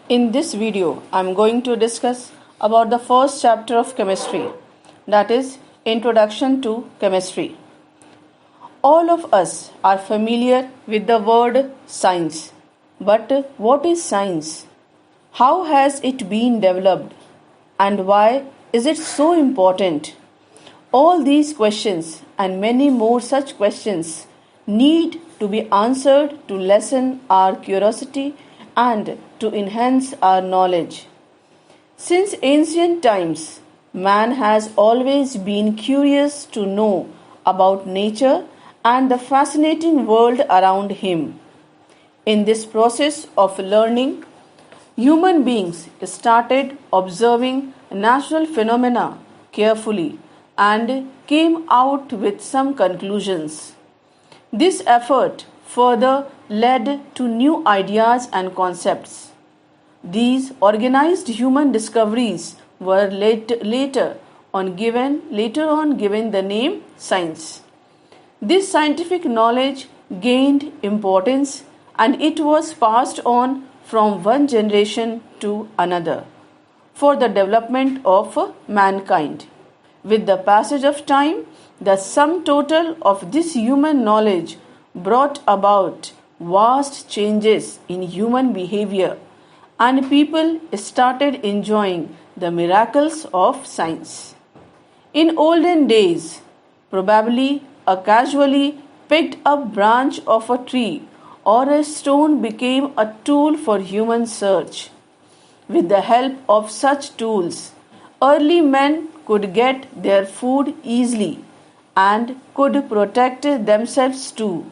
In this video, I am going to discuss about the first chapter of chemistry, that is Introduction to Chemistry. All of us are familiar with the word science. But what is science? How has it been developed? And why is it so important? All these questions and many more such questions need to be answered to lessen our curiosity and to enhance our knowledge. Since ancient times, man has always been curious to know about nature and the fascinating world around him. In this process of learning, human beings started observing natural phenomena carefully and came out with some conclusions. This effort further led to new ideas and concepts. These organized human discoveries were later on given the name science. This scientific knowledge gained importance and it was passed on from one generation to another for the development of mankind. With the passage of time, the sum total of this human knowledge brought about vast changes in human behavior, and people started enjoying the miracles of science. In olden days, probably a casually picked up branch of a tree or a stone became a tool for human search. With the help of such tools, early men could get their food easily and could protect themselves too.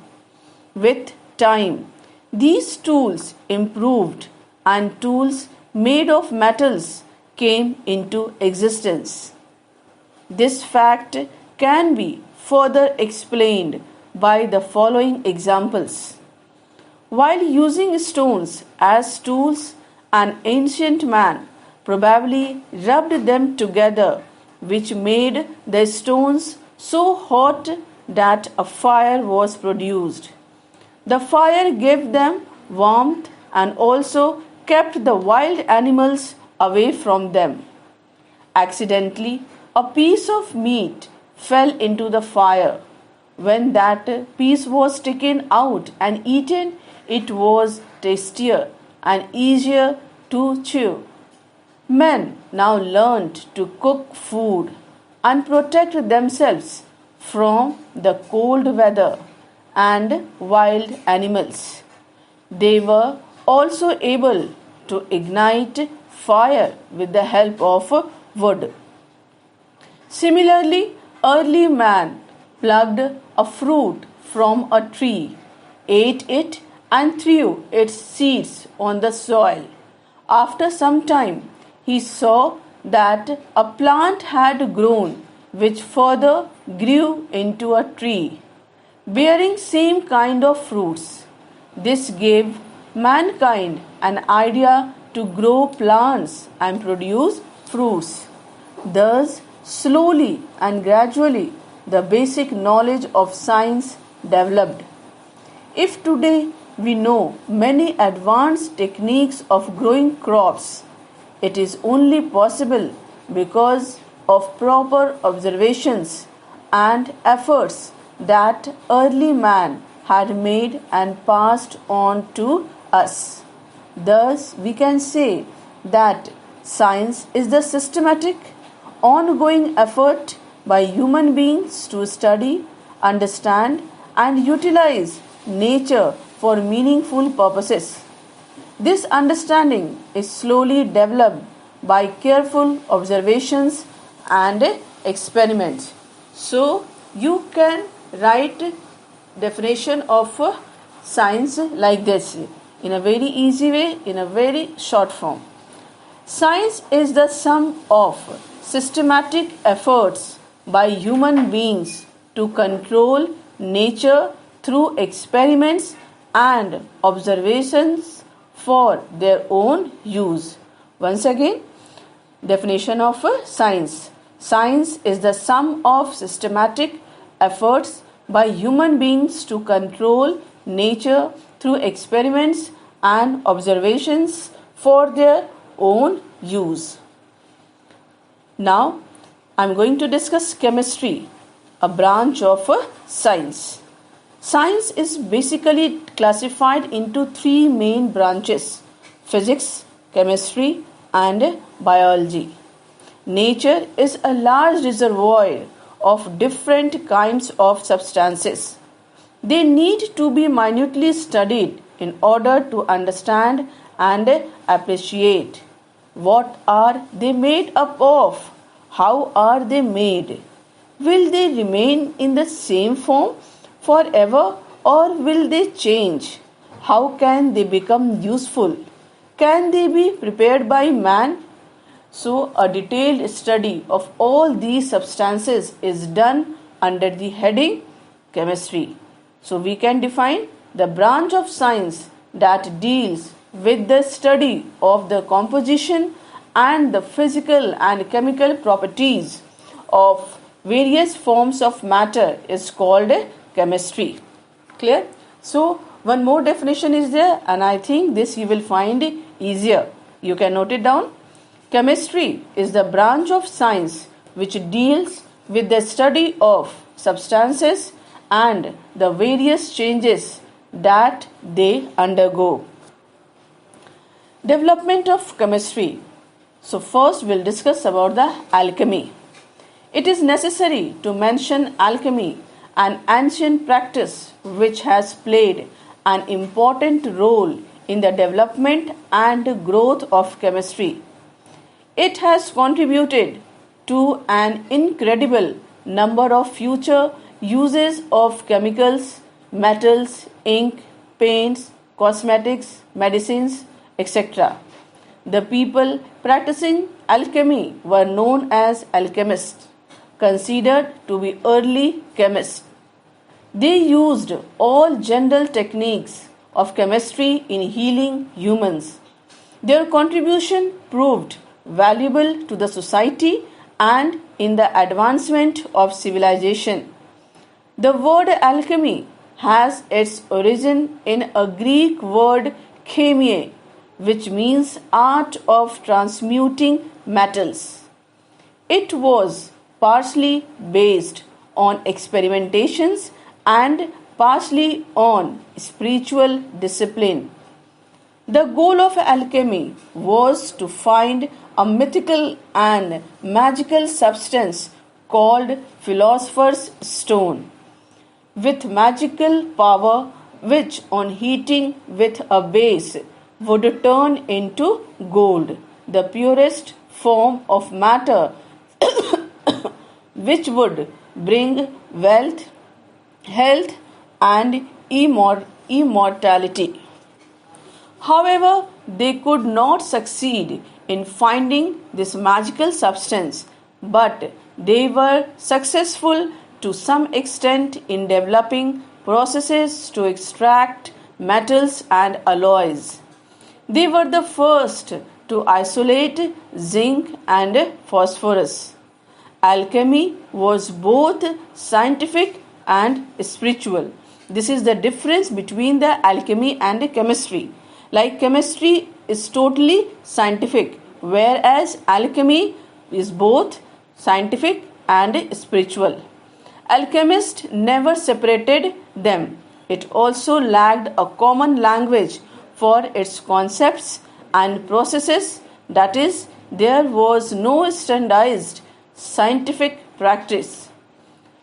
With time, these tools improved and tools made of metals came into existence. This fact can be further explained by the following examples. While using stones as tools, an ancient man probably rubbed them together, which made the stones so hot that a fire was produced. The fire gave them warmth and also kept the wild animals away from them. Accidentally, a piece of meat fell into the fire. When that piece was taken out and eaten, it was tastier and easier to chew. Men now learned to cook food and protect themselves from the cold weather and wild animals. They were also able to ignite fire with the help of wood. Similarly, early man plucked a fruit from a tree, ate it, and threw its seeds on the soil. After some time, he saw that a plant had grown, which further grew into a tree, bearing same kind of fruits. This gave mankind an idea to grow plants and produce fruits. Thus, slowly and gradually, the basic knowledge of science developed. If today we know many advanced techniques of growing crops, it is only possible because of proper observations and efforts that early man had made and passed on to us. Thus, we can say that science is the systematic, ongoing effort by human beings to study, understand, and utilize nature for meaningful purposes. This understanding is slowly developed by careful observations and experiments. So, you can write definition of science like this in a very easy way, in a very short form. Science is the sum of systematic efforts by human beings to control nature through experiments and observations for their own use. Once again, definition of science. Science is the sum of systematic efforts by human beings to control nature through experiments and observations for their own use. Now, I am going to discuss chemistry, a branch of science. Science is basically classified into three main branches: physics, chemistry, and biology. Nature is a large reservoir of different kinds of substances. They need to be minutely studied in order to understand and appreciate. What are they made up of? How are they made? Will they remain in the same form forever, or will they change? How can they become useful? Can they be prepared by man? So, a detailed study of all these substances is done under the heading chemistry. So, we can define the branch of science that deals with the study of the composition and the physical and chemical properties of various forms of matter is called chemistry. Clear? So, one more definition is there, and I think this you will find easier. You can note it down. Chemistry is the branch of science which deals with the study of substances and the various changes that they undergo. Development of chemistry. So first we'll discuss about the alchemy. It is necessary to mention alchemy, an ancient practice which has played an important role in the development and growth of chemistry. It has contributed to an incredible number of future uses of chemicals, metals, ink, paints, cosmetics, medicines, etc. The people practicing alchemy were known as alchemists, considered to be early chemists. They used all general techniques of chemistry in healing humans. Their contribution proved valuable to the society and in the advancement of civilization. The word alchemy has its origin in a Greek word chemie, which means art of transmuting metals. It was partially based on experimentations and partially on spiritual discipline. The goal of alchemy was to find a mythical and magical substance called philosopher's stone with magical power, which on heating with a base would turn into gold, the purest form of matter, which would bring wealth, health, and immortality. However, they could not succeed in finding this magical substance, but they were successful to some extent in developing processes to extract metals and alloys. They were the first to isolate zinc and phosphorus. Alchemy was both scientific and spiritual. This is the difference between the alchemy and chemistry. Like chemistry is totally scientific, whereas alchemy is both scientific and spiritual. Alchemists never separated them. It also lacked a common language for its concepts and processes, that is, there was no standardized scientific practice.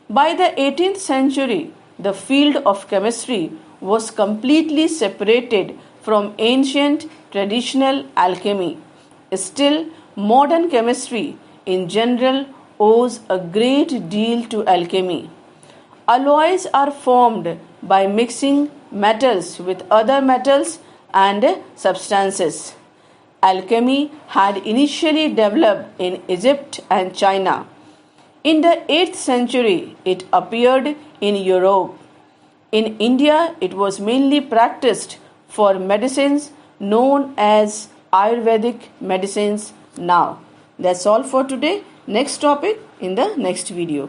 By the 18th century, the field of chemistry was completely separated from ancient traditional alchemy. Still, modern chemistry in general owes a great deal to alchemy. Alloys are formed by mixing metals with other metals and substances. Alchemy had initially developed in Egypt and China. In the 8th century, it appeared in Europe. In India, it was mainly practiced for medicines known as Ayurvedic medicines now. That's all for today. Next topic in the next video.